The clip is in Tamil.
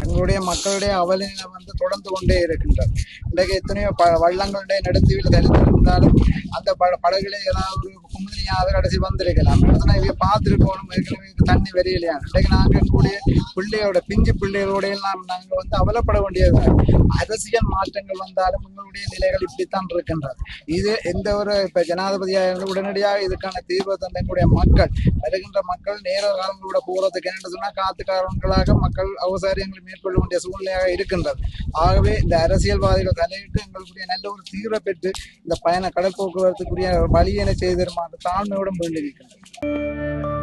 எங்களுடைய மக்களுடைய அவலினை தொடர்ந்து கொண்டே இருக்கின்றது. இன்றைக்கு எத்தனையோ வள்ளங்களுடைய நடுத்தீவில் தரித்திருந்தாலும் அந்த படகுல ஏதாவது கும்பினியாக கடைசி வந்திருக்கலாம். இவை பார்த்துருக்கணும். தண்ணி வரையிலையா இன்றைக்கு நாங்கள் எங்களுடைய பிள்ளையோட பிஞ்சு பிள்ளைகளோட எல்லாம் நாங்கள் அவலப்பட வேண்டியது. அரசியல் மாற்றங்கள் வந்தாலும் எங்களுடைய நிலைகள் இப்படித்தான் இருக்கின்றது. இது எந்த ஒரு இப்ப ஜனாதிபதியாக இருந்து உடனடியாக இதுக்கான தீர்வு தந்த எங்களுடைய மக்கள் வருகின்ற மக்கள் நேர காலங்களோட போறதுக்கு என்ன சொன்னா காரணங்களாக மக்கள் அவசாரியங்களை மேற்கொள்ள வேண்டிய சூழ்நிலையாக இருக்கின்றது. ஆகவே இந்த அரசியல்வாதிகள் தலையிட்டு எங்களுடைய நல்ல ஒரு தீர்வை பெற்று இந்த பயண கடல் போக்குவரத்துக்குரிய வழியினை செய்து தருமாறு தாழ்மையுடன் வேண்டியிருக்கின்றனர்.